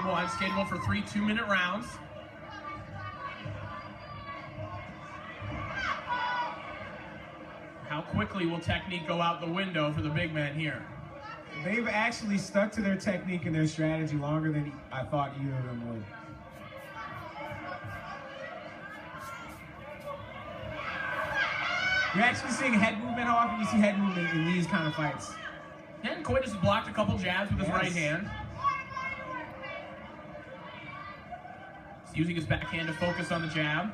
one, scheduled for 3 2-minute rounds. How quickly will technique go out the window for the big men here? They've actually stuck to their technique and their strategy longer than I thought either of them would. You're actually seeing head movement. How often do you see head movement in these kind of fights? Yeah, and Koidis has blocked a couple jabs with his right hand. He's using his backhand to focus on the jab.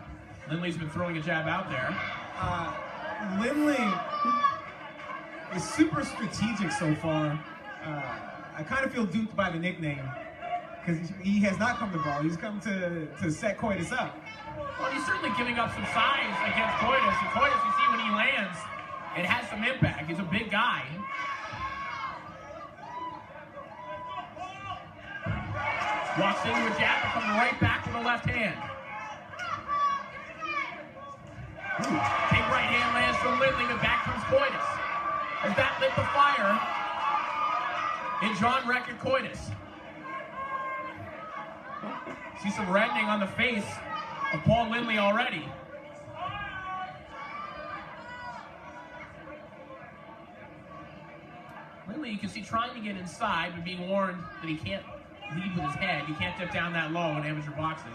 LINLEY's been throwing a jab out there. LINLEY is super strategic so far. I kind of feel duped by the nickname because he has not come to brawl. He's come to set Koidis up. Well, he's certainly giving up some size against Koidis. And Koidis, you see when he lands, it has some impact. He's a big guy. Walks into a jab and comes right back with the left hand. Big right hand lands from LINLEY, but back comes Koidis. As that lit the fire in John Record Koidis. See some reddening on the face of Paul LINLEY already. LINLEY, you can see trying to get inside, but being warned that he can't lead with his head. You can't dip down that low in amateur boxing.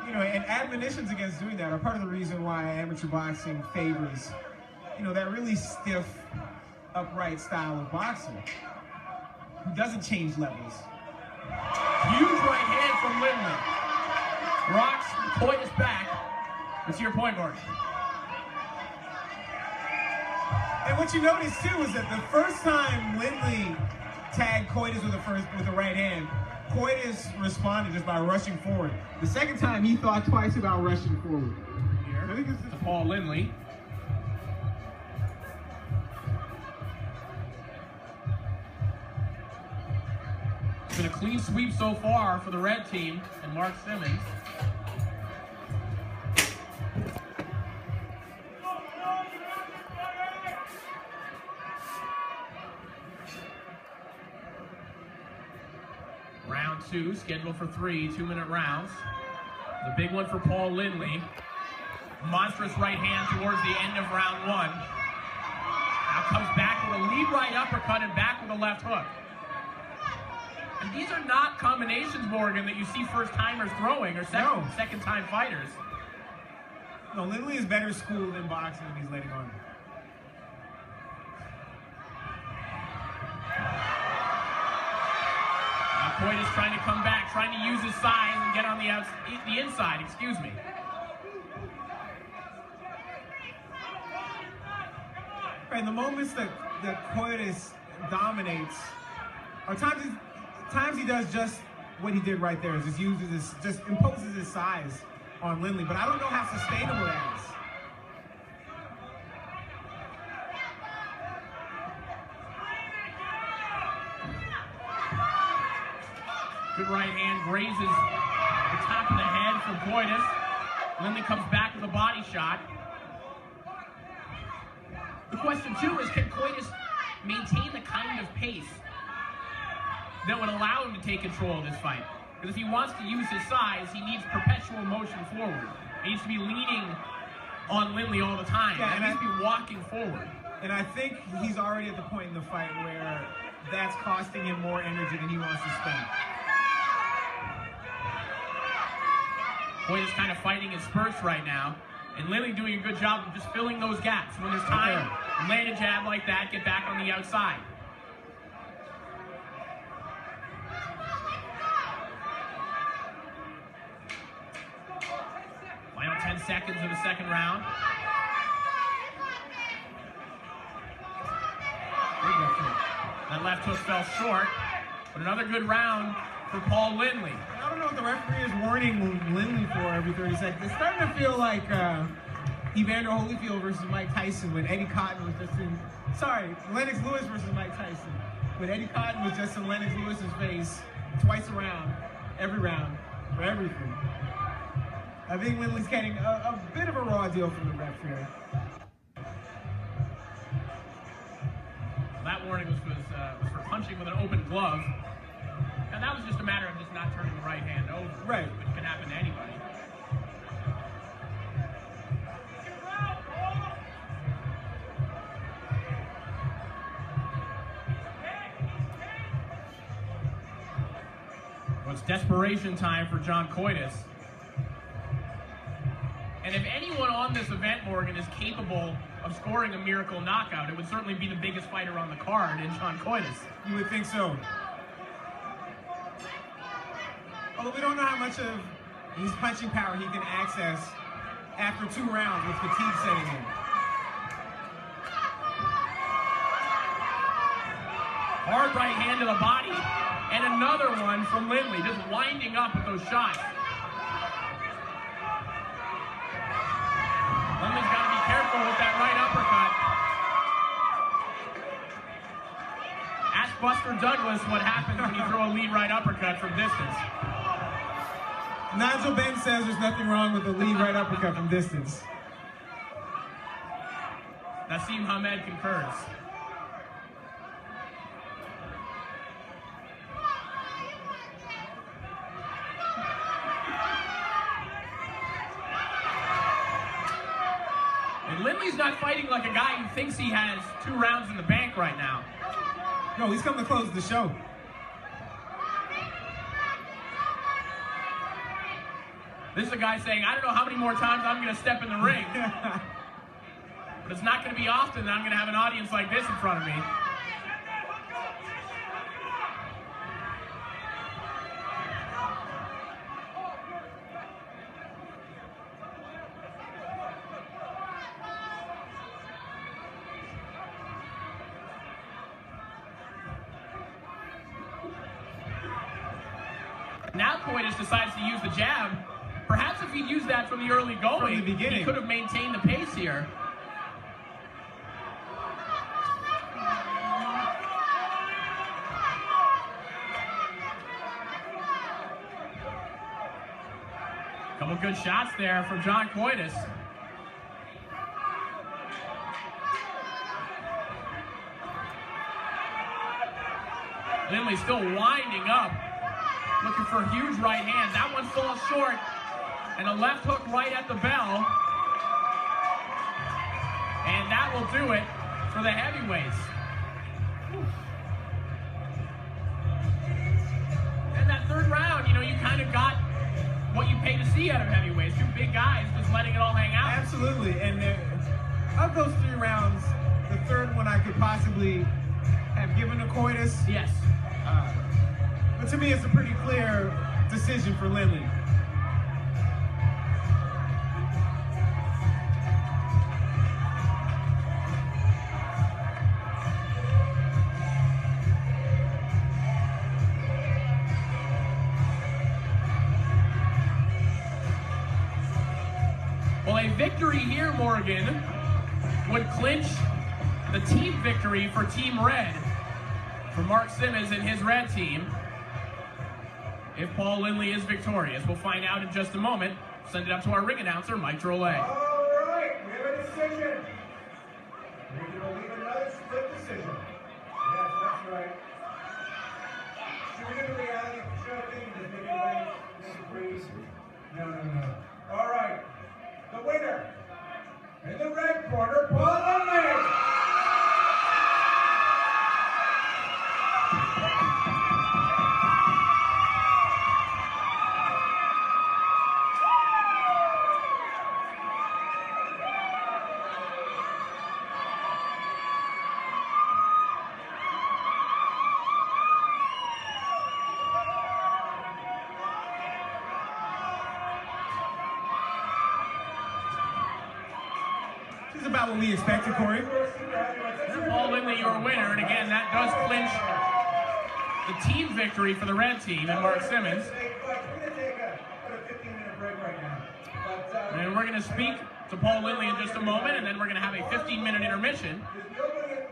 You know, and admonitions against doing that are part of the reason why amateur boxing favors, you know, that really stiff, upright style of boxing. Who doesn't change levels. Huge right hand from LINLEY. Rocks Koidis back. What's your point, Gordon? And what you notice too is that the first time LINLEY tagged Koidis with the right hand, Koidis responded just by rushing forward. The second time he thought twice about rushing forward. Here, I think it's to Paul LINLEY. It's been a clean sweep so far for the red team and Mark Simmons. Round 2, scheduled for 3 2-minute rounds. The big one for Paul LINLEY. Monstrous right hand towards the end of round 1. Now comes back with a lead right uppercut and back with a left hook. And these are not combinations, Morgan, that you see first-timers throwing or second-time fighters. No, LINLEY is better schooled in boxing than he's letting on. Now Koidis trying to come back, trying to use his size and get on the inside, excuse me. Right, the moments that Koidis dominates are times he does just what he did right there, is just imposes his size on LINLEY, but I don't know how sustainable that is. Good right hand grazes the top of the head for Koidis. LINLEY comes back with a body shot. The question too is, can Koidis maintain the kind of pace that would allow him to take control of this fight? Because if he wants to use his size, he needs perpetual motion forward. He needs to be leaning on LINLEY all the time. Yeah, he needs to be walking forward. And I think he's already at the point in the fight where that's costing him more energy than he wants to spend. Koidis kind of fighting in spurts right now. And LINLEY doing a good job of just filling those gaps. When there's time, land a jab like that, get back on the outside. Final 10 seconds of the second round. That left hook fell short, but another good round for Paul LINLEY. I don't know what the referee is warning LINLEY for every 30 seconds. It's starting to feel like Evander Holyfield versus Mike Tyson when Eddie Cotton was just in... Sorry, Lennox Lewis versus Mike Tyson. When Eddie Cotton was just in Lennox Lewis's face twice around, every round, for everything. I think LINLEY's getting a bit of a raw deal from the ref here. point was for punching with an open glove. And that was just a matter of just not turning the right hand over. Right. Which can happen to anybody. Well, it's desperation time for John Koidis. And if anyone on this event, Morgan, is capable of scoring a miracle knockout, it would certainly be the biggest fighter on the card in John Koidis. You would think so. Although we don't know how much of his punching power he can access after 2 rounds with fatigue setting in. Hard right hand to the body, and another one from LINLEY, just winding up with those shots. LINLEY's got to be careful with that right uppercut. Ask Buster Douglas what happens when you throw a lead right uppercut from distance. Nigel Benn says there's nothing wrong with a lead right uppercut from distance. Nassim Hamed concurs. And LINLEY's not fighting like a guy who thinks he has 2 rounds in the bank right now. No, he's coming to close the show. This is a guy saying, I don't know how many more times I'm going to step in the ring. But it's not going to be often that I'm going to have an audience like this in front of me. Now Koidis decides to use the jab. Perhaps if he'd used that from the early going, from the beginning, he could have maintained the pace here. Couple good shots there from John Koidis. LINLEY still winding up, looking for huge right hands. That one falls short, and a left hook right at the bell. And that will do it for the heavyweights. And that 3rd round, you know, you kind of got what you pay to see out of heavyweights. 2 big guys just letting it all hang out. Absolutely. And of those 3 rounds, the 3rd one I could possibly have given to Koidis. Yes. But to me, it's a pretty clear decision for LINLEY. Well, a victory here, Morgan, would clinch the team victory for Team Red, for Mark Simmons and his red team. If Paul LINLEY is victorious, we'll find out in just a moment. Send it up to our ring announcer, Mike Drolet. All right, we have a decision. We're going to leave another split decision. Yes, that's right. Should we do the reality show thing? Just make it breeze? No. All right. The winner in the red corner, Paul LINLEY. This is about what we expected, Corey. Paul LINLEY, your winner, and again, that does clinch the team victory for the red team and Mark Simmons. We're going to take a 15-minute break right now. And we're going to speak to Paul LINLEY in just a moment, and then we're going to have a 15-minute intermission. There's nobody